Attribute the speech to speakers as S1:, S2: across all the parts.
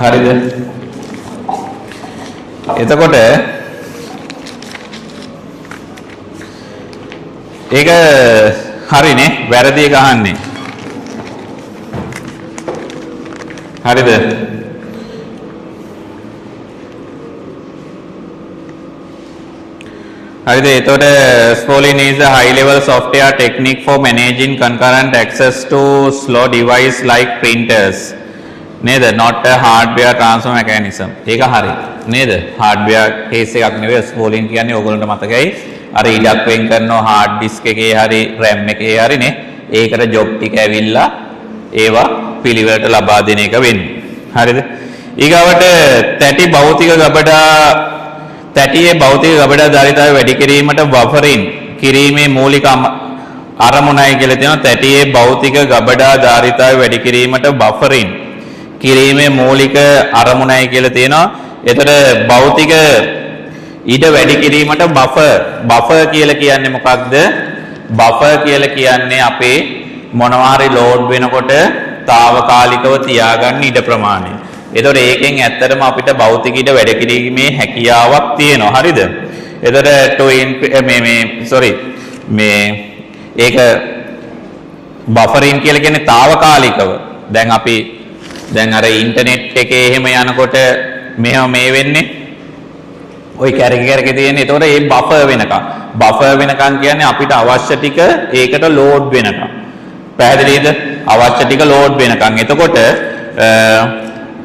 S1: හරිද? එතකොට ඒක හරිනේ වැරදි එක අහන්නේ. හරිද? හරිද? එතකොට Spolin is a high level software technique for managing concurrent access to slow device like printers. නේද? Not a hardware transfer mechanism. ඒක හරි. නේද? hardware case එකක් නෙවෙයි Spolin කියන්නේ ඕගොල්ලන්ට මතකයි. අර ඉඩක් වෙන් කරනවා hard disk එකේ හරි RAM එකේ හරිනේ. ඒකට job ටික ඇවිල්ලා ඒවා පිළිවෙලට ලබා දෙන එක වෙන්නේ. හරිද? ඊගාවට තැටි භෞතික ගබඩා තැටියේ භෞතික ගබඩා ධාරිතාවය වැඩි කිරීමට බෆරින් කිරීමේ මූලික අරමුණයි කියලා තියෙනවා. තැටියේ භෞතික ගබඩා ධාරිතාවය වැඩි කිරීමට බෆරින් කිරීමේ මූලික අරමුණයි කියලා තියෙනවා. එතකොට භෞතික ඊට වැඩි කිරීමට බෆර් කියලා කියන්නේ මොකක්ද? බෆර් කියලා කියන්නේ අපේ මොනවා හරි ලෝඩ් වෙනකොට තාවකාලිකව තියාගන්න ඉඩ ප්‍රමාණය. එතකොට ඒකෙන් ඇත්තටම අපිට භෞතික ඉඩ වැඩි කිරීමේ හැකියාවක් තියෙනවා. හරිද? එතකොට ඒක බෆරින් කියලා කියන්නේ තාවකාලිකව. දැන් අර ඉන්ටර්නෙට් එකේ එහෙම යනකොට මෙහෙම මේ වෙන්නේ ওই කැරකේ තියෙන. එතකොට ඒ බෆර් වෙනකන් කියන්නේ අපිට අවශ්‍ය ටික ඒකට ලෝඩ් වෙනකන්. පැහැදිලිද? අවශ්‍ය ටික ලෝඩ් වෙනකන්. එතකොට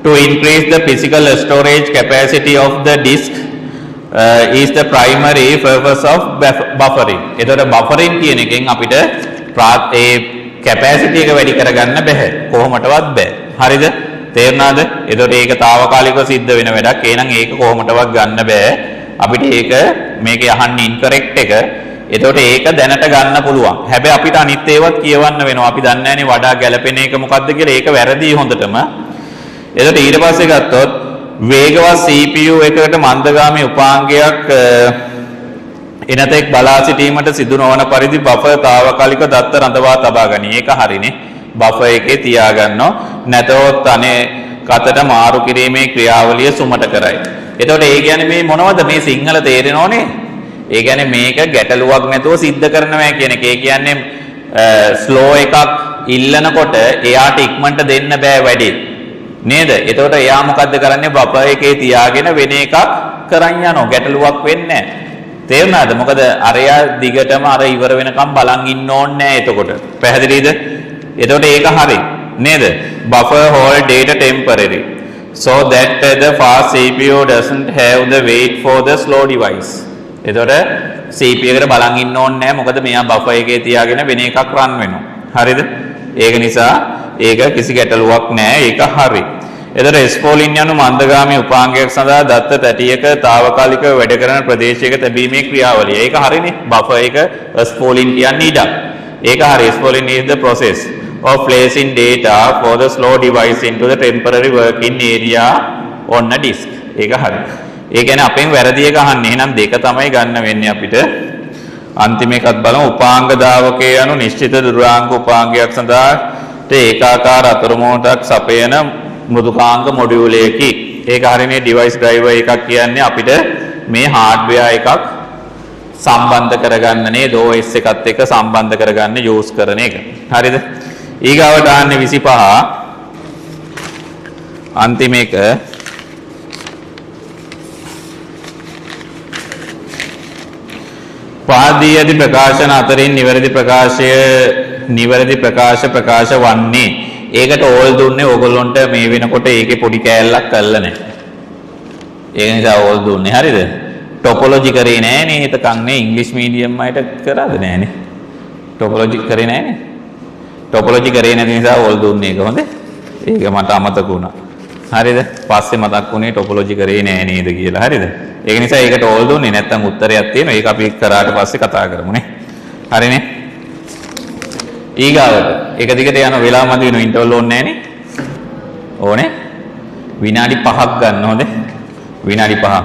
S1: to increase the physical storage capacity of the disk is the primary purpose of buffering. එතකොට buffering කියන එකෙන් අපිට ඒ capacity එක වැඩි කරගන්න බෑ. කොහොමඩවත් බෑ. හරිද? තේරුණාද? එතකොට ඒක తాවකාලිකව සිද්ධ වෙන වැඩක්. එහෙනම් ඒක කොහොමඩවත් ගන්න බෑ. අපිට ඒක මේකේ අහන්නේ incorrect එක. එතකොට ඒක දැනට ගන්න පුළුවන්. හැබැයි අපිට අනිත් ඒවත් කියවන්න වෙනවා. අපි දන්නේ නැනේ වඩා ගැළපෙන එක මොකක්ද කියලා. ඒක වැරදි හොඳටම. එතකොට ඊට පස්සේ ගත්තොත් වේගවත් CPU එකකට මන්දගාමී උපාංගයක් එනතෙක් බලා සිටීමට සිදු නොවන පරිදි බෆර් తాවකාලික දත්ත රඳවා තබා ගනී. ඒක හරිනේ. බෆර් එකේ තියාගන්නෝ නැතොත් අනේ කතට මාරු කිරීමේ ක්‍රියාවලිය සුමට කරයි. එතකොට ඒ කියන්නේ මේ මොනවද මේ සිංහල තේරෙනෝනේ? ඒ කියන්නේ මේක ගැටලුවක් නැතුව සිද්ධ කරනවා කියන එක. ඒ කියන්නේ ස්ලෝ එකක් ඉල්ලනකොට එයාට ඉක්මනට දෙන්න බෑ වැඩි. නේද? එතකොට එයා මොකද්ද කරන්නේ? බෆර් එකේ තියාගෙන වෙන එකක් කරන් යනවා. ගැටලුවක් වෙන්නේ නැහැ. තේරුණාද? මොකද අරයා දිගටම අර ඉවර වෙනකම් බලන් ඉන්න ඕනේ නැහැ එතකොට. පැහැදිලිද? එතකොට ඒක හරි. නේද? Buffer hold data temporary so that the fast CPU doesn't have the wait for the slow device. එතකොට CPU එකට බලන් ඉන්න ඕනේ නැහැ. මොකද මෙයා buffer එකේ තියාගෙන වෙන එකක් run වෙනවා. හරිද? ඒක නිසා ඒක කිසි ගැටලුවක් නැහැ. ඒක හරි. එතකොට Spolin යනු මන්දගාමී උපාංගයක් සඳහා දත්ත තැටියක తాවකාලිකව වැඩ කරන ප්‍රදේශයක තැබීමේ ක්‍රියාවලිය. ඒක හරිනේ. buffer එක Spolin කියන්නේ ඉඩක්. ඒක හරි. Spolin is the process of placing data for the slow device into the temporary working area on a disk. ඒක හරි. ඒ කියන්නේ අපෙන් වැරදි එක අහන්නේ. එහෙනම් දෙක තමයි ගන්න වෙන්නේ අපිට. අන්තිම එකත් බලමු. උපාංග දාවකයේ යනු නිශ්චිත දුරාංග උපාංගයක් සඳහා ඒකාකාර අතරමෝටක් සපයන මෘදුකාංග මොඩියුලයකි. ඒක හරිනේ. ඩිවයිස් ඩ්‍රයිවර් එකක් කියන්නේ අපිට මේ හાર્ඩ්වෙයාර් එකක් සම්බන්ධ කරගන්න නේද? OS එකත් එක්ක සම්බන්ධ කරගන්න යූස් කරන එක. හරිද? ඊගාවට ආන්නේ 25 අන්තිම එක පාදී යති ප්‍රකාශන අතරින් නිවැරදි ප්‍රකාශ වන්නේ. ඒකට ඕල් දුන්නේ ඕගොල්ලොන්ට මේ වෙනකොට ඒකේ පොඩි කෑල්ලක් කරලා නැහැ. ඒ නිසා ඕල් දුන්නේ. හරිද? ටොපොලොජි කරේ නැහැ නේ. හිතකම් නේ ඉංග්‍රීසි මීඩියම් අයට කරාද නැහැ නේ. ටොපොලොජි කරේ නැහැ නේ. ටොපොලොජි කරේ නැති නිසා ඕල් දුන්නේ ඒක. හොඳේ. ඒක මට අමතක වුණා. හරිද? පස්සේ මතක් වුණේ ටොපොලොජි කරේ නැහැ නේද කියලා. හරිද? ඒක නිසා ඒකට ඕල් දුන්නේ. නැත්තම් උත්තරයක් තියෙනවා. ඒක අපි කරාට පස්සේ කතා කරමු නේ. හරිනේ? ඊගාවට එක දිගට යන වෙලාව මදි වෙන ඉන්ටර්වල් ඕනේ නැහැ නේ. ඕනේ. විනාඩි 5ක් ගන්න හොඳේ. විනාඩි 5ක්.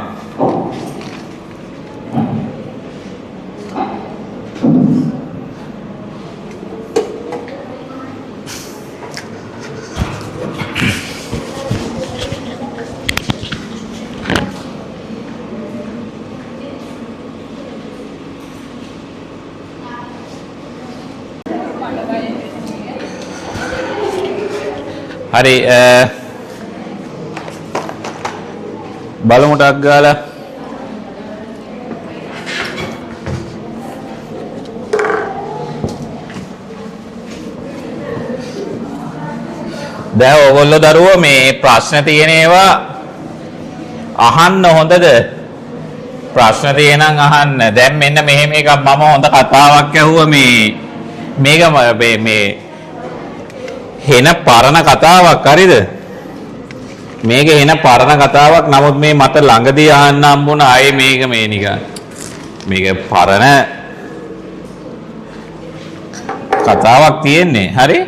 S1: හරි බලමු ටක් ගාලා දැන් ඕගොල්ලෝ දරුවෝ මේ ප්‍රශ්න තියෙන ඒවා අහන්න හොඳද? ප්‍රශ්න තියෙනනම් අහන්න. දැන් මෙන්න මෙහෙම එකක් මම හොඳ කතාවක් ඇහුවා මේක මේ හෙන පරණ කතාවක් හරිද? මේක හෙන පරණ කතාවක්. නමුත් මේ මට ළඟදී අහන්න හම්බුණා ආයේ මේක මේ නිකන් මේක පරණ කතාවක් තියෙන්නේ. හරි?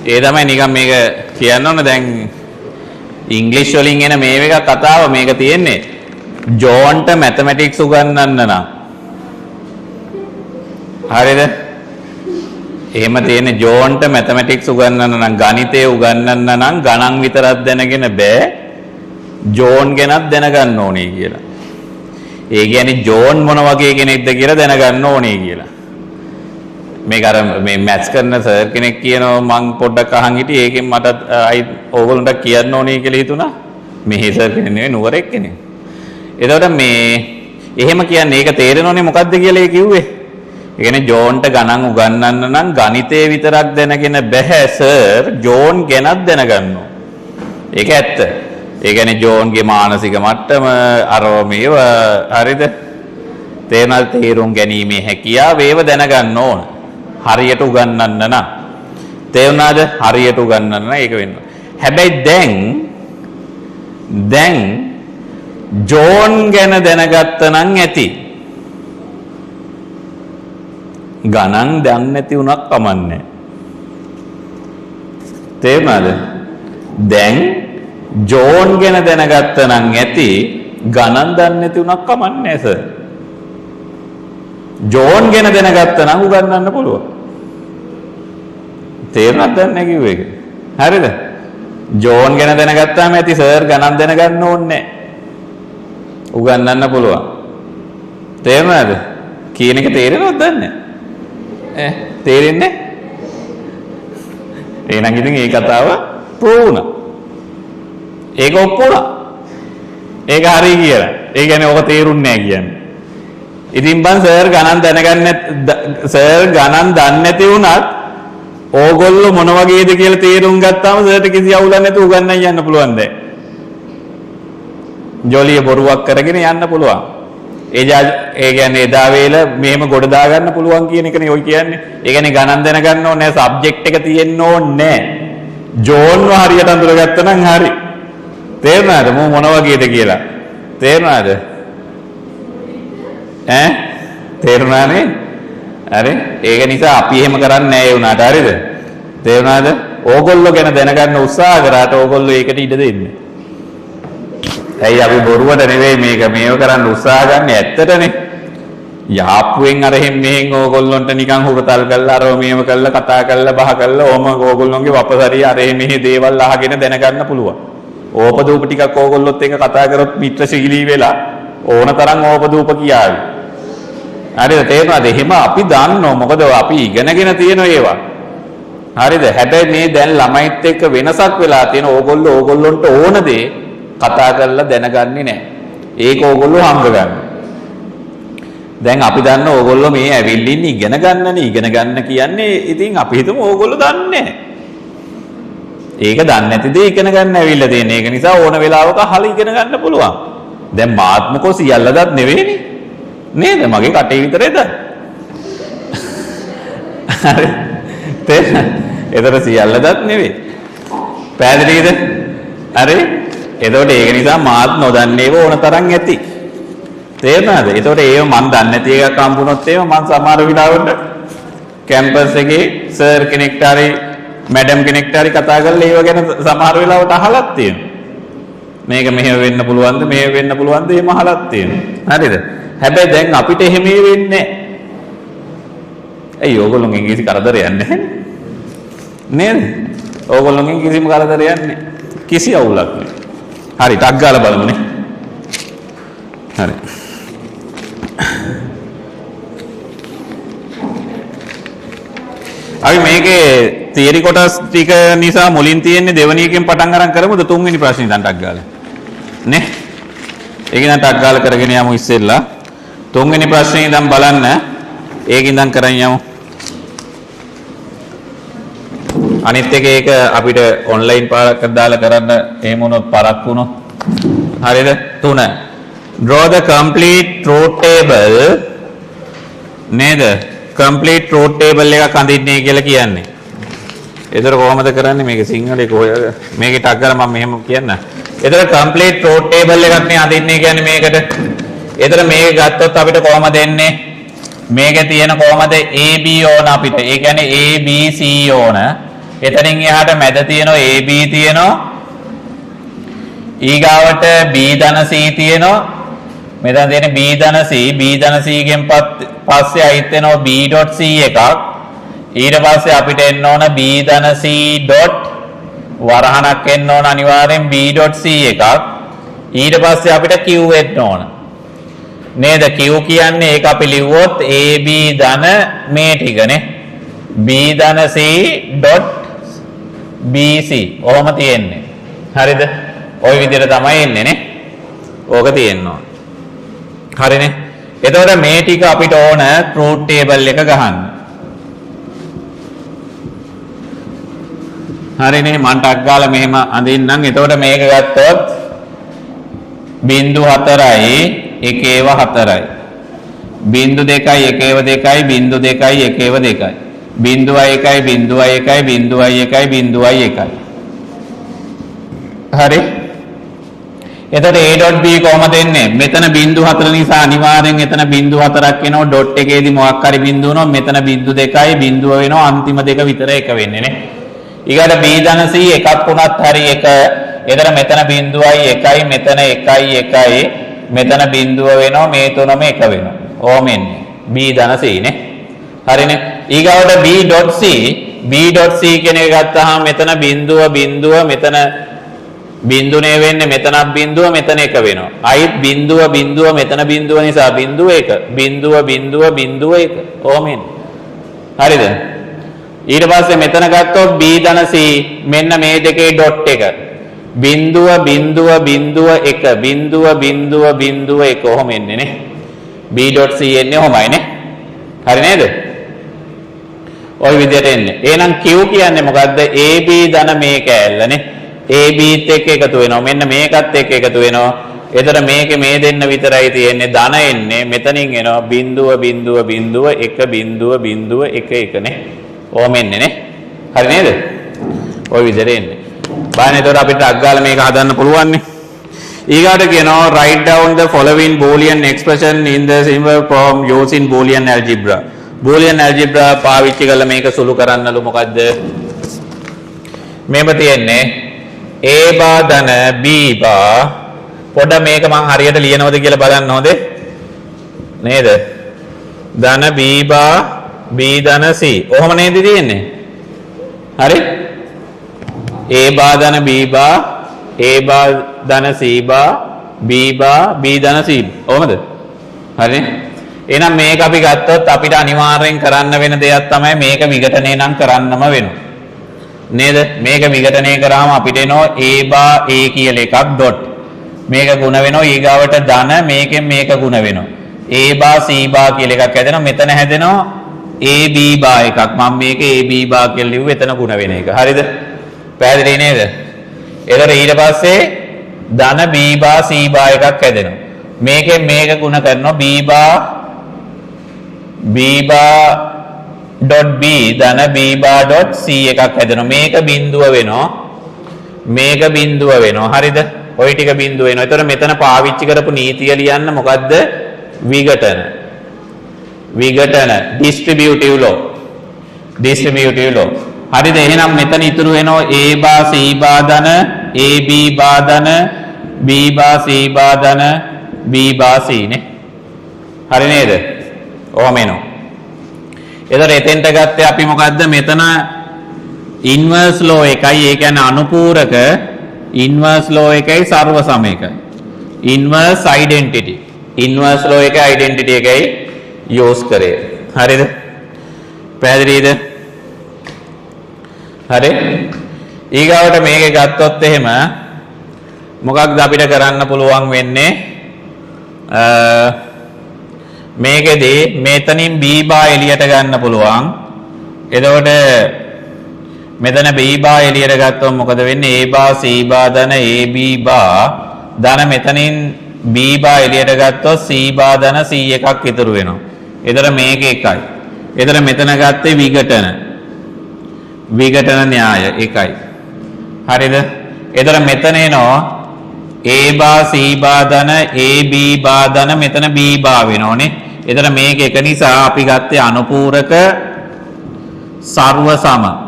S1: ඒ තමයි නිකන් මේක කියන්න ඕන. දැන් ඉංග්‍රීසි වලින් එන මේ එක කතාව මේක තියෙන්නේ ජෝන්ට මැතමැටික්ස් උගන්වන්න නම්. හරිද? එහෙම තියෙන්නේ ජෝන්ට මැතමැටික්ස් උගන්වන්න නම්, ගණිතය උගන්වන්න නම් ගණන් විතරක් දැනගෙන බෑ, ජෝන් ගැනත් දැනගන්න ඕනේ කියලා. ඒ කියන්නේ ජෝන් මොන වගේ කෙනෙක්ද කියලා දැනගන්න ඕනේ කියලා. මේක අර මේ මැත්ස් කරන සර් කෙනෙක් කියනවා මං පොඩ්ඩක් අහන් හිටියේ. ඒකෙන් මට ඕගොල්ලන්ට කියන්න ඕනේ කියලා හිතුණා. මේ සර් කෙනෙක් නෙවෙයි නුවරෙක් කෙනෙක්. එතකොට මේ එහෙම කියන්නේ ඒක තේරෙනවනේ මොකද්ද කියලා ඒ කිව්වේ. ඒ කියන්නේ ජෝන්ට ගණන් උගන්වන්න නම් ගණිතය විතරක් දැනගෙන බෑ සර්, ජෝන් ගැනත් දැනගන්න ඕන. ඒක ඇත්ත. ඒ කියන්නේ ජෝන්ගේ මානසික මට්ටම අරව මේව හරිද? තේරුම් ගැනීමේ හැකියාව ඒව දැනගන්න ඕන. හරියට උගන්වන්න නම්. තේරුණාද? හරියට උගන්වන්න නම් ඒක වෙන්න. හැබැයි දැන් ජෝන් ගැන දැනගත්ත නම් ඇති. ගණන් දන්නේ නැති උනක් කමන්නේ. තේරුණාද? දැන් ජෝන් ගැන දැනගත්ත නම් ඇති. ගණන් දන්නේ නැති උනක් කමන්නේ සර්. ජෝන් ගැන දැනගත්ත නම් උගන්වන්න පුළුවන්. තේරුණාද නැහැ කිව්ව එක? හරිද? ජෝන් ගැන දැනගත්තාම ඇති සර් ගණන් දැනගන්න ඕනේ නැහැ. උගන්වන්න පුළුවන්. තේරුණාද? කියන එක තේරෙනවද දන්නේ? තේරෙන්නේ? එහෙනම් ඉතින් මේ කතාව ප්‍රූව් වුණා. ඒක ඔප්පු වුණා. ඒක හරි කියලා. ඒ කියන්නේ ඔක තේරුන්නේ නැහැ කියන්නේ. ඉතින් බං සර් ගණන් දන්නේ නැති වුණත් ඕගොල්ලෝ මොන වගේද කියලා තේරුම් ගත්තාම සර්ට කිසි අවුලක් නැතුව උගන්නන්න යන්න පුළුවන් දැන්. ජොලිය බොරුවක් කරගෙන යන්න පුළුවන්. ඒ කියන්නේ එදා වේල මෙහෙම ගොඩ දා ගන්න පුළුවන් කියන එකනේ ඔය කියන්නේ. ඒ කියන්නේ ගණන් දැනගන්න ඕනේ නැහැ, සබ්ජෙක්ට් එක තියෙන්න ඕනේ නැහැ. ජෝන්ව හරියට අඳුරගත්තා නම් හරි. තේරුණාද මොන වගේද කියලා? තේරුණාද? තේරුණානේ? හරි. ඒක නිසා අපි එහෙම කරන්නේ නැහැ ඒ උනාට. හරිද? තේරුණාද? ඕගොල්ලෝ ගැන දැනගන්න උත්සාහ කරාට ඕගොල්ලෝ ඒකට ඉඩ දෙන්නේ. ඇයි අපි බොරුවට නෙවෙයි මේව කරන්න උත්සාහ ගන්න ඇත්තටනේ. යහප්පුවෙන් අර එහෙම මෙහෙන් ඕගොල්ලොන්ට නිකන් හුරතල් කරලා අරව මේව කරලා කතා කරලා බහ කරලා ඕම ඕගොල්ලොන්ගේ වපසරිය අර මෙහෙ දේවල් අහගෙන දැනගන්න පුළුවන්. ඕපදූප ටිකක් ඕගොල්ලොත් එක්ක කතා කරොත් මිත්‍රශීලී වෙලා ඕන තරම් ඕපදූප කියාවි. හරිද? තේරුණාද? එහෙම අපි දන්නවා. මොකද අපි ඉගෙනගෙන තියෙන ඒවා. හරිද? හැබැයි මේ දැන් ළමයිත් එක්ක වෙනසක් වෙලා තියෙන. ඕගොල්ලොන්ට ඕන දේ කතා කරලා දැනගන්නේ නැහැ. ඒක ඕගොල්ලෝ හම්බ ගන්න. දැන් අපි දන්න ඕගොල්ලෝ මේ ඇවිල්ලා ඉන්නේ ඉගෙන ගන්නනේ. ඉගෙන ගන්න කියන්නේ ඉතින් අපි හිතමු ඕගොල්ලෝ දන්නේ නැහැ. ඒක දන්නේ නැති දේ ඉගෙන ගන්න ඇවිල්ලා තියෙන. ඒක නිසා ඕන වෙලාවක අහලා ඉගෙන ගන්න පුළුවන්. දැන් මාත්මකෝ සියල්ලදත් නෙවෙයිනේ. නේද? මගේ කටේ විතරේද? හරි. ඒතර සියල්ලදත් නෙවෙයි. පැහැදිලිද? හරි. එතකොට ඒක නිසා මාත් නොදන්නේව ඕන තරම් ඇති. තේරුණාද? එතකොට ඒව මන් දන්නේ නැති එකක් හම්බුනොත් එහෙම මන් සමහර විලාවට කැම්පස් එකේ සර් කෙනෙක්ට හරි මැඩම් කෙනෙක්ට හරි කතා කරලා ඒව ගැන සමහර වෙලාවට අහලත් තියෙනවා. මේක මෙහෙම වෙන්න පුළුවන්ද මෙහෙම වෙන්න පුළුවන්ද එහෙම අහලත් තියෙනවා. හරිද? හැබැයි දැන් අපිට එහෙම වෙන්නේ නැහැ. ඇයි ඕගොල්ලෝගෙන් කිසි කරදරයක් නැහැ නේද? ඕගොල්ලෝගෙන් කිසිම කරදරයක් නැහැ. කිසි අවුලක් නැහැ. හරි ටක් ගාලා බලමුනේ. හරි. අපි මේකේ තියරි කොටස් ටික නිසා මුලින් තියෙන්නේ දෙවෙනි එකෙන් පටන් අරන් කරමුද තුන්වෙනි ප්‍රශ්නේ ඉඳන් ටක් ගාලා නේ ඒක ඉඳන් ටක් ගාලා කරගෙන යමු ඉස්සෙල්ලා තුන්වෙනි ප්‍රශ්නේ ඉඳන් බලන්න ඒක ඉඳන් කරන් යමු අනිත් එක ඒක අපිට ඔන්ලයින් පාරක් දාලා කරන්න එහෙම වුණොත් පරක් වුණොත් හරිද 3 draw the complete truth table නේද complete truth table එකක් අඳින්නේ කියලා කියන්නේ ඒතර කොහොමද කරන්නේ මේක සිංහලේ කොහොමද මේකේ ටක් කරලා මම මෙහෙම කියන්න ඒතර complete truth table එකක් නේ අඳින්නේ කියන්නේ මේකට ඒතර මේක ගත්තොත් අපිට කොහොමද එන්නේ මේකේ තියෙන කොහොමද AB ඕන අපිට ඒ කියන්නේ ABC ඕන එතනින් එහාට මැද තියෙනවා AB තියෙනවා ඊගාවට B ධන C තියෙනවා මෙතන තියෙන B ධන C ගෙන් පස්සේ අයිත් වෙනවා B.C එකක් ඊට පස්සේ අපිට එන්න ඕන B ධන C ඩොට් වරහණක් එන්න ඕන අනිවාර්යෙන් B.C එකක් ඊට පස්සේ අපිට Q එන්න ඕන නේද Q කියන්නේ ඒක අපි ලිව්වොත් AB ධන මේ ටිකනේ B ධන C ඩොට් BC ඔහොම තියෙන්නේ හරිද ওই විදිහට තමයි එන්නේ නේ ඕක තියෙනවා හරිනේ එතකොට මේ ටික අපිට ඕන truth table එක ගහන්න හරිනේ මම ටක් ගාලා මෙහෙම අඳින්නම් එතකොට මේක ගත්තොත් 0.4යි 1/4යි 0.2යි 1/2යි 0.2යි 1/2යි 0.1 හරි එතකොට A.B කොහමද එන්නේ මෙතන 0.4 නිසා අනිවාර්යෙන් එතන 0.4ක් එනවා ඩොට් එකේදී මොකක් හරි බිඳුව වෙනවා මෙතන 0.2යි බිඳුව වෙනවා අන්තිම දෙක විතර එක වෙන්නේ නේ ඊගාට B ධන C එකක් වුණත් හරි එක එතන මෙතන 0.1යි මෙතන 1යි මෙතන බිඳුව වෙනවා මේ තුනම එක වෙනවා ඕම එන්නේ B ධන C නේ හරිනේ ඊගාවට B.C කියන එක ගත්තාම මෙතන බිඳුව මෙතන බිඳුනේ වෙන්නේ මෙතනක් බිඳුව මෙතන එක වෙනවා අයිත් බිඳුව මෙතන බිඳුව නිසා බිඳුව එක බිඳුව එක ඕම එන්නේ හරිද ඊට පස්සේ මෙතන ගත්තොත් B ධන C මෙන්න මේ දෙකේ ඩොට් එක බිඳුව එක ඔහොම එන්නේ නේ B.C එන්නේ ඔහොමයි නේ හරි නේද ওই විදිහට එන්නේ එහෙනම් Q කියන්නේ මොකද්ද AB ධන මේ කෑල්ලනේ ABත් එක්ක එකතු වෙනවා මෙන්න මේකත් එක්ක එකතු වෙනවා එතන මේකේ මේ දෙන්න විතරයි තියෙන්නේ ධන එන්නේ මෙතනින් එනවා බිඳුව එක නේ ඕම එන්නේ නේ හරි නේද ওই විදිහට එන්නේ බලන්න එතකොට අපිට අග්ගාල මේක හදන්න පුළුවන් නේ ඊගාට කියනවා write down the following boolean expression in the symbol form using boolean algebra පාවිච්චි කරලා මේක සුළු කරන්නලු මොකද්ද මේක තියෙන්නේ A බා ධන B බා පොඩ මේක මම හරියට ලියනවද කියලා බලන්න ඕනේ නේද ධන B බා B ධන C ඔහොම නේද තියෙන්නේ හරි A බා ධන B බා A බා ධන C බා B බා B ධන C ඔහොමද හරි එහෙනම් මේක අපි ගත්තොත් අපිට අනිවාර්යෙන් කරන්න වෙන දෙයක් තමයි මේක විඝටනය නම් කරන්නම වෙනවා නේද මේක විඝටනය කරාම අපිට එනවා A බා A කියලා එකක් ඩොට් මේක ಗುಣ වෙනවා ඊගාවට ධන මේකෙන් මේක ಗುಣ වෙනවා A බා C බා කියලා එකක් හැදෙනවා මෙතන හැදෙනවා A B බා එකක් මම මේක A B බා කියලා ලිව්වේ එතන ಗುಣ වෙන එක හරිද පැහැදිලි නේද එතකොට ඊට පස්සේ ධන B බා C බා එකක් හැදෙනවා මේකෙන් මේක ಗುಣ කරනවා B බා dot B ධන B බා dot C එකක් හැදෙනවා මේක බිඳුව වෙනවා හරිද ඔය ටික බිඳුව වෙනවා එතකොට මෙතන පාවිච්චි කරපු නීතිය ලියන්න මොකද්ද විඝටන distributive law හරිද එහෙනම් මෙතන ඉතුරු වෙනවා A බා C බා ධන A B බා ධන B බා C බා ධන B බා C නේ හරි නේද ඔහම එනවා එතකොට එතෙන්ට ගත්තේ අපි මොකද්ද මෙතන ඉන්වර්ස් ලෝ එකයි ඒ කියන්නේ අනුපූරක ඉන්වර්ස් ලෝ එකයි සර්ව සම එකයි ඉන්වර්ස් ලෝ එකයි අයිඩෙන්ටිටි එකයි යූස් කරේ හරිද පැහැදිලිද හරි ඊගාවට මේකේ ගත්තොත් එහෙම මොකක්ද අපිට කරන්න පුළුවන් වෙන්නේ මේකෙදී මෙතනින් b බා එළියට ගන්න පුළුවන් එතකොට මෙතන b බා එළියට ගත්තොත් මොකද වෙන්නේ a බා c බා ධන ab බා ධන මෙතනින් b බා එළියට ගත්තොත් c බා ධන c එකක් ඉතුරු වෙනවා. එතන මේක එකයි. එතන මෙතන ගත්තේ විඝටන න්‍යාය එකයි. හරිද? එතන මෙතන එනවා a බා c බා ධන ab බා ධන මෙතන b බා වෙනෝනේ. එතන මේක එක නිසා අපි ගත්තේ අනුපූරක සර්ව සම.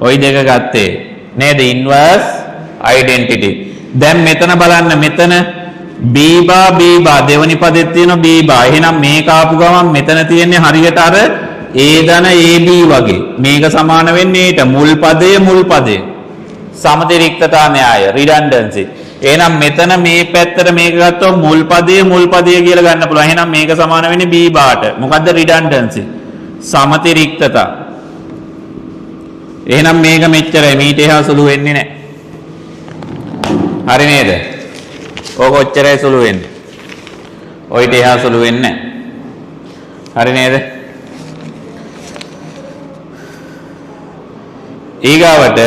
S1: ওই දෙක ගත්තේ නේද? Inverse identity. දැන් මෙතන බලන්න මෙතන b බා දෙවනි පදෙත් තියෙන b බා. එහෙනම් මේක ආපු ගමන් මෙතන තියෙන්නේ හරියට අර a ධන ab වගේ. මේක සමාන වෙන්නේ ඊට මුල් පදයේ සමතිරික්තතා න්‍යාය රිඩන්ඩන්සි. එහෙනම් මෙතන මේ පැත්තට මේක ගත්තොත් මුල් පදයේ කියලා ගන්න පුළුවන්. එහෙනම් මේක සමාන වෙන්නේ b බාට. මොකද්ද රිඩන්ඩන්සි? සමතිරික්තතා. එහෙනම් මේක මෙච්චරයි. මීට එහා සුළු වෙන්නේ නැහැ. හරි නේද? ඕක ඔච්චරයි සුළු වෙන්නේ. ඔයිට එහා සුළු වෙන්නේ නැහැ. හරි නේද? ඊගාවට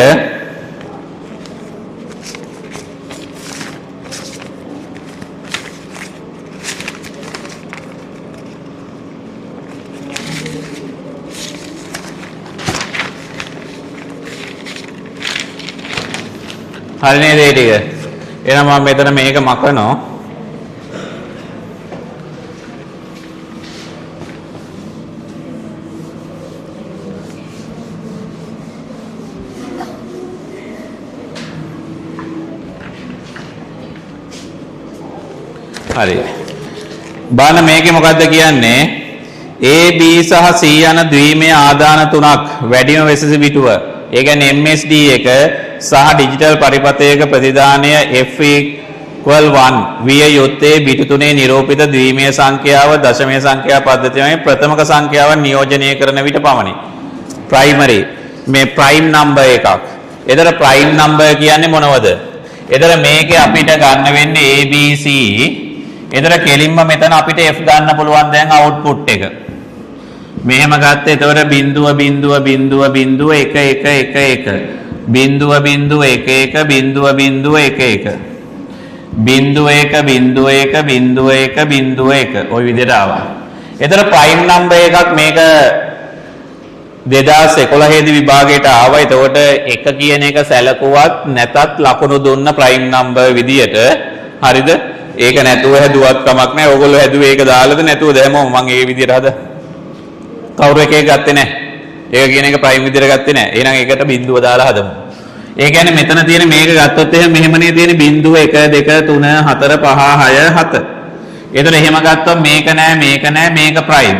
S1: හරි නේද ඒ ටික? එහෙනම් මම මෙතන මේක මකනවා. හරි. බලන්න මේකේ මොකද්ද කියන්නේ? A B සහ C යන ද්විමය ආදාන තුනක් වැඩිම වෙසෙස පිටුව. ඒ කියන්නේ MSD එක සහ ඩිජිටල් පරිපථයක ප්‍රතිදානය F=1 විය යුත්තේ බිටු තුනේ නිරූපිත ද්විමය සංඛ්‍යාව දශමය සංඛ්‍යා පද්ධතියයි ප්‍රථමක සංඛ්‍යාව නියෝජනය කරන විට පමණි. ප්‍රයිමරි මේ ප්‍රයිම් නම්බර් එකක්. එතන ප්‍රයිම් නම්බර් කියන්නේ මොනවද? එතන මේකේ අපිට ගන්න වෙන්නේ ABC. එතන කෙලින්ම මෙතන අපිට F ගන්න පුළුවන් දැන් අවුට්පුට් එක. මෙහෙම ගත්තේ එතකොට 0.0.0.1 ඔය විදිහට ආවා. එතන ප්‍රයිම් නම්බර් එකක් මේක 2011 දී විභාගයට ආවා. එතකොට එක කියන එක සැලකුවත් නැතත් ලකුණු දුන්න ප්‍රයිම් නම්බර් විදියට. හරිද? ඒක නැතුව හැදුවත් කමක් නැහැ. ඕගොල්ලෝ හැදුවේ ඒක දාලාද නැතුව දැම්මම මම ඒ විදියට හද කවුරු එකේ ගත්තේ නැහැ. ඒක කියන එක ප්‍රයිම් විදියට ගත්තේ නැහැ. එහෙනම් ඒකට බිඳුව දාලා හදමු. ඒ කියන්නේ මෙතන තියෙන මේක ගත්තොත් එහෙනම් මෙහෙමනේ තියෙන බිඳුව 1 2 3 4 5 6 7. එතන එහෙම ගත්තොත් මේක නෑ මේක ප්‍රයිම්.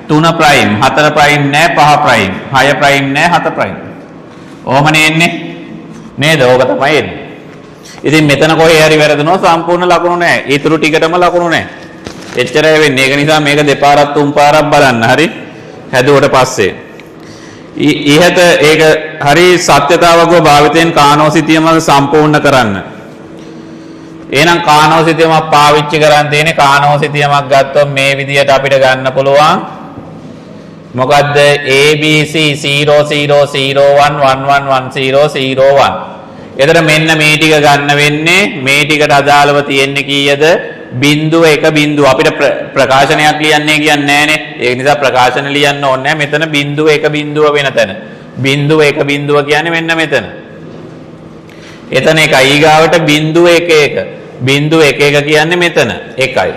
S1: 3 ප්‍රයිම් 4 ප්‍රයිම් නෑ 5 ප්‍රයිම් 6 ප්‍රයිම් නෑ 7 ප්‍රයිම්. ඕමනේ එන්නේ නේද? ඕක තමයි එන්නේ. ඉතින් මෙතන කොහේ හරි වැරදුනොත් සම්පූර්ණ ලකුණු නෑ. ඊටු ටිකටම ලකුණු නෑ. එච්චරයි වෙන්නේ. ඒක නිසා මේක දෙපාරක් තුන් පාරක් බලන්න. හරි? හැදුවට පස්සේ ඉහත ඒක හරි සත්‍යතාවකව භාවිතයෙන් කානෝසිතියම සම්පූර්ණ කරන්න. එහෙනම් කානෝසිතියමක් පාවිච්චි කරන් තියෙන්නේ කානෝසිතියමක් ගත්තොත් මේ විදියට අපිට ගන්න පුළුවන්. මොකද්ද? ABC 0001111001. එතන මෙන්න මේ ටික ගන්න වෙන්නේ මේ ටිකට අදාළව තියෙන්නේ කීයද? 0.1 අපිට ප්‍රකාශනයක් ලියන්නේ කියන්නේ නැහනේ. ඒක නිසා ප්‍රකාශන ලියන්න ඕනේ නැහැ. මෙතන 0.1 වෙන තැන. 0.1 කියන්නේ මෙන්න මෙතන. එතන එකයි. ඊගාවට 0.11. 0.11 කියන්නේ මෙතන. එකයි.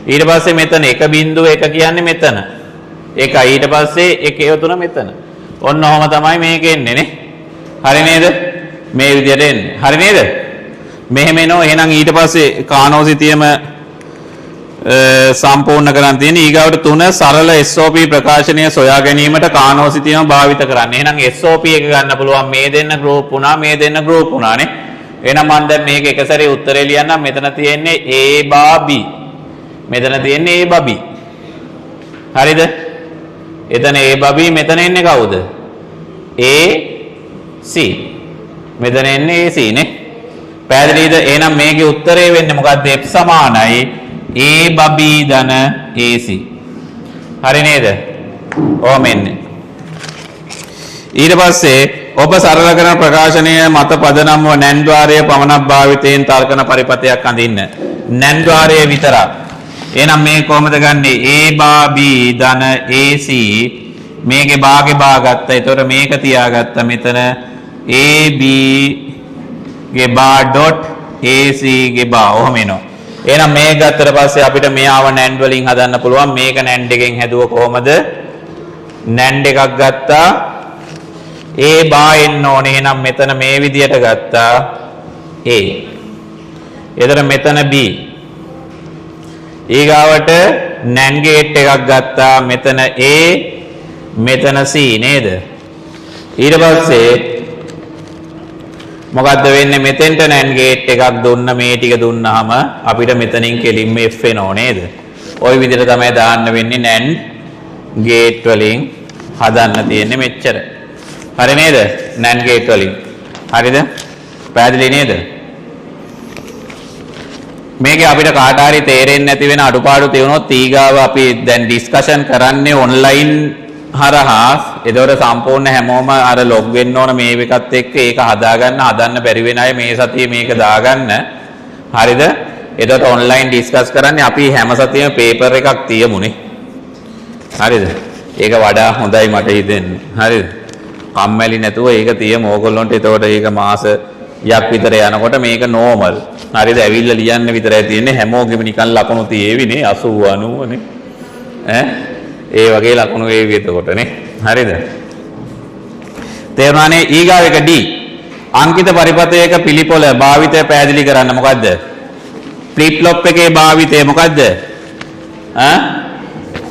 S1: ඊට පස්සේ මෙතන 1.1 කියන්නේ මෙතන. එකයි. ඊට පස්සේ 1 මෙතන. ඔන්න ඔහම තමයි මේක එන්නේ නේ. හරි නේද? මේ විදිහට එන්නේ. හරි නේද? මෙහෙම එනවා. එහෙනම් ඊට පස්සේ කානෝසිතියම සම්පූර්ණ කරන් තියෙන ඊගාවට 3 සරල SOP ප්‍රකාශනය සොයා ගැනීමට කානෝසිතියම භාවිත කරන්න. එහෙනම් SOP එක ගන්න පුළුවන් මේ දෙන්න ගෲප් වුණා මේ දෙන්න ගෲප් වුණානේ. එහෙනම් මම දැන් මේක එක සැරේ උත්තරේ ලියන්නම්. මෙතන තියෙන්නේ A බා B. මෙතන තියෙන්නේ A බා B. හරිද? එතන A බා B මෙතන එන්නේ කවුද? AC. මෙතන එන්නේ AC නේ. පැහැදිලිද? එහෙනම් මේකේ උත්තරේ වෙන්නේ මොකද්ද? F සමානයි A බබී ධන AC. හරි නේද? ඔහොම එන්නේ. ඊට පස්සේ ඔබ සරල කරන ප්‍රකාශනය මත පදනම්ව නැන් ద్వාරයේ පමණක් භාවිතයෙන් තර්කන පරිපතයක් අඳින්න. නැන් ద్వාරයේ විතරක්. එහෙනම් මේ කොහොමද ගන්නෙ? A බා B ධන AC මේකේ භාගේ භා ගත්තා. ඒතකොට මේක තියාගත්තා මෙතන AB ගේ බා ඩොට් AC ගේ බා. ඔහොම එනවා. එහෙනම් මේක ගත්තට පස්සේ අපිට මෙයාව නැන්ඩ් වලින් හදන්න පුළුවන්. මේක නැන්ඩ් එකෙන් හැදුව කොහොමද? නැන්ඩ් එකක් ගත්තා. A බා එන්න ඕනේ. එහෙනම් මෙතන මේ විදියට ගත්තා A. එතන මෙතන B. ඊගාවට නැන්ඩ් ගේට් එකක් ගත්තා. මෙතන A මෙතන C නේද? ඊට පස්සේ මොකද්ද වෙන්නේ? මෙතෙන්ට නැන්ඩ් ගේට් එකක් දුන්න මේ ටික දුන්නාම අපිට මෙතනින් කෙලින්ම F වෙනෝ නේද? ওই විදිහට තමයි දාන්න වෙන්නේ නැන්ඩ් ගේට් වලින් හදන්න තියෙන්නේ මෙච්චර. හරි නේද? නැන්ඩ් ගේට් වලින්. හරිද? පැහැදිලි නේද? මේකේ අපිට කාට හරි තේරෙන්නේ නැති වෙන අඩුපාඩු තියෙනොත් ඊගාව අපි දැන් ඩිස්කෂන් කරන්නේ ඔන්ලයින් හරහා. ඒතකොට සම්පූර්ණ හැමෝම අර ලොග් වෙන්න ඕන මේ එකත් එක්ක ඒක හදන්න බැරි වෙන අය මේ සතියේ මේක දාගන්න. හරිද? ඒතකොට ඔන්ලයින් ඩිස්කස් කරන්නේ අපි හැම සතියෙම පේපර් එකක් තියමුනේ. හරිද? ඒක වඩා හොඳයි මට හිතෙන්නේ. හරිද? කම්මැලි නැතුව ඒක තියමු ඕගොල්ලොන්ට. ඒතකොට ඒක මාසයක් විතර යනකොට මේක නෝමල්. හරිද? ඇවිල්ලා ලියන්න විතරයි තියෙන්නේ. හැමෝගෙම නිකන් ලකුණු තියේවිනේ 80 90 නේ. ඒ වගේ ලකුණු වේවි එතකොට නේ. හරිද? තේරුණානේ? ඊගාව එක D. අංකිත පරිපතයක පිළිපොළ භාවිතය පැහැදිලි කරන්න. මොකද්ද? ෆ්ලිප් ෆ්ලොප් එකේ භාවිතය මොකද්ද?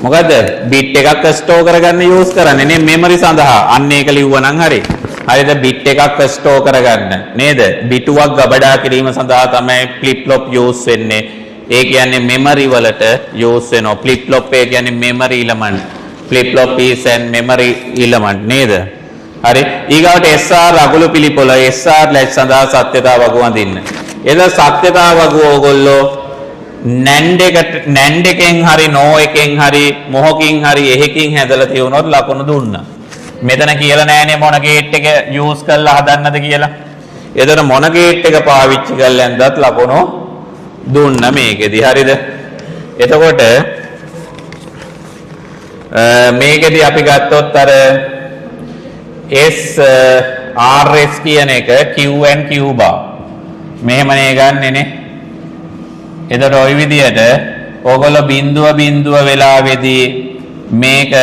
S1: මොකද්ද? බිට් එකක් ස්ටෝර් කරගන්න යූස් කරන්නේ නේ මෙමරි සඳහා. අන්න ඒක ලිව්වනම් හරි. හරිද? බිට් එකක් ස්ටෝර් කරගන්න නේද? බිටුවක් ගබඩා කිරීම සඳහා තමයි ෆ්ලිප් ෆ්ලොප් යූස් වෙන්නේ. ඒ කියන්නේ මෙමරි වලට යූස් වෙනවා. ෆ්ලිප් ෆ්ලොප් ඒ කියන්නේ memory element. Flip flop is an memory element නේද? හරි. ඊගාවට SR අගුළු පිළිපොළ SR ලැජ් සඳහා සත්‍යතා වගුව අඳින්න. එද සත්‍යතා වගුව ඕගොල්ලෝ නැන්ඩ් එකෙන් හරි නෝ එකෙන් හරි මොහොකින් හරි එහෙකින් හැදලා තියුණොත් ලකුණු දුන්නා. මෙතන කියලා නෑනේ මොන ගේට් එක යූස් කරලා හදන්නද කියලා. එතන මොන ගේට් එක පාවිච්චි කරලා ඇඳත් ලකුණු දුන්න මේකෙදි. හරිද? එතකොට මේකෙදි අපි ගත්තොත් අර RS කියන එක Q and Q bar මෙහෙමනේ ගන්නෙ නේ. එතකොට ওই විදිහට ඕගොල්ලෝ බිඳුව වෙලාවේදී මේක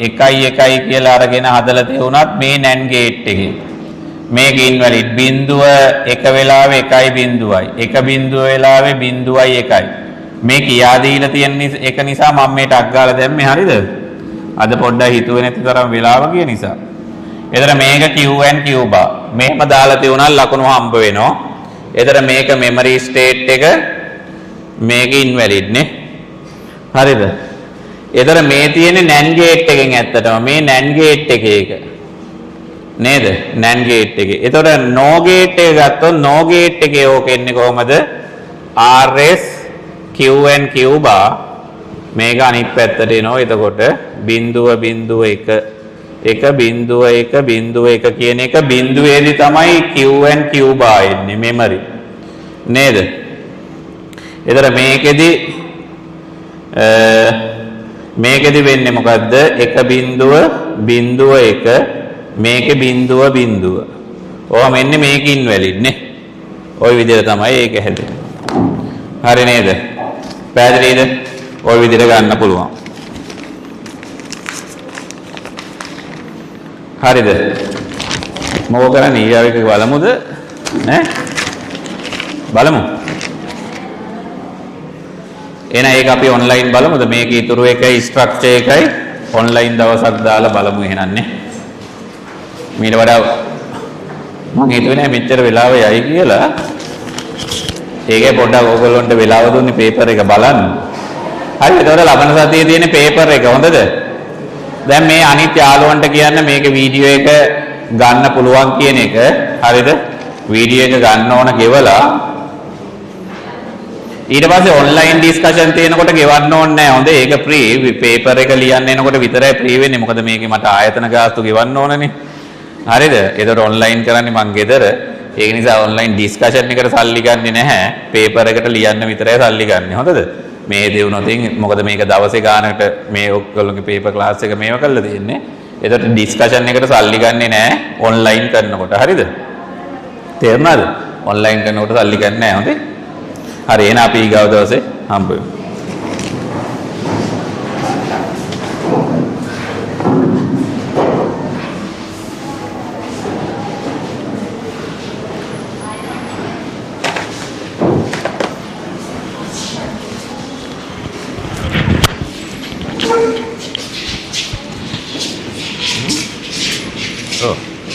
S1: එකයි කියලා අරගෙන හදලා තියුණත් මේ NAND ගේට් එකේ මේක ඉන්වැලිඩ්. බිඳුව එක වෙලාවේ එකයි බිඳුවයි. එක බිඳුව වෙලාවේ බිඳුවයි එකයි. මේ කියා දීලා තියෙන එක නිසා මම මේ ටක් ගාලා දැම්මේ. හරිද? අද පොඩ්ඩක් හිතුවේ නැති තරම් වෙලාව ගිය නිසා. එතන මේක Q and Q bar. මෙහෙම දාලා තියුණා ලකුණු හම්බ වෙනවා. එතන මේක මෙමරි ස්ටේට් එක මේක ඉන්වැලිඩ් නේ. හරිද? එතන මේ තියෙන්නේ NAND ගේට් එකෙන් ඇත්තටම මේ NAND ගේට් එකේක නේද? NAND ගේට් එකේ. එතකොට NOR ගේට් එක ගත්තොත් NOR ගේට් එකේ ඕක එන්නේ කොහමද? RS Q and Q bar මේක අනිත් පැත්තට එනවා. එතකොට බිඳුව 1 කියන එක බිඳුවේදී තමයි Q and Q bar එන්නේ මෙමරි නේද? එතකොට මේකෙදි වෙන්නේ මොකද්ද? 1.1 මේකේ බිඳුව. ඔහම එන්නේ මේක ඉන්වැලිඩ් නේ. ওই විදිහට තමයි ඒක හැදෙන්නේ. හරි නේද? පැහැදිලිද? ওই විදිහට ගන්න පුළුවන්. හරිද? මොකෝ කරන්නේ? ඊයව එක බලමුද? ඈ? බලමු. එහෙනම් ඒක අපි ඔන්ලයින් බලමුද? මේක ඊතුරු එකයි ස්ට්‍රක්චර් එකයි ඔන්ලයින් දවසක් දාලා බලමු එහෙනම් නේ. මීට වඩා මම හිතුවේ නෑ මෙච්චර වෙලාව යයි කියලා. ඒකේ පොඩ්ඩක් ඕගොල්ලන්ට වෙලාව දුන්නේ පේපර් එක බලන්න. හරි. ඒතකොට ලබන සතියේ තියෙන පේපර් එක හොඳද? දැන් මේ අනිත් යාළුවන්ට කියන්න මේක වීඩියෝ එක ගන්න පුළුවන් කියන එක. හරිද? වීඩියෝ එක ගන්න ඕන ගෙවලා ඊට පස්සේ ඔන්ලයින් ඩිස්කෂන් තියෙනකොට ගෙවන්න ඕනේ නැහැ. හොඳ ඒක ෆ්‍රී. පේපර් එක ලියන්න එනකොට විතරයි ෆ්‍රී වෙන්නේ. මොකද මේකේ මට ආයතන ගාස්තු ගෙවන්න ඕනනේ. හරිද? ඒකට ඔන්ලයින් කරන්නේ මං ගෙදර. ඒක නිසා ඔන්ලයින් ඩිස්කෂන් එකට සල්ලි ගන්නෙ නැහැ. පේපර් එකට ලියන්න විතරයි සල්ලි ගන්නෙ. හොඳද? මේ දෙවුනොතින් මොකද මේක දවසේ ගානකට මේ ඔක්කොලගේ පේපර් ක්ලාස් එක මේව කරලා තියෙන්නේ. ඒකට ඩිස්කෂන් එකට සල්ලි ගන්නෙ නැහැ ඔන්ලයින් කරනකොට. හරිද? තේරුණාද? ඔන්ලයින් කරනකොට සල්ලි ගන්න නැහැ. හොඳේ. හරි එහෙනම් අපි ඊගව දවසේ හම්බ වෙමු. Oh.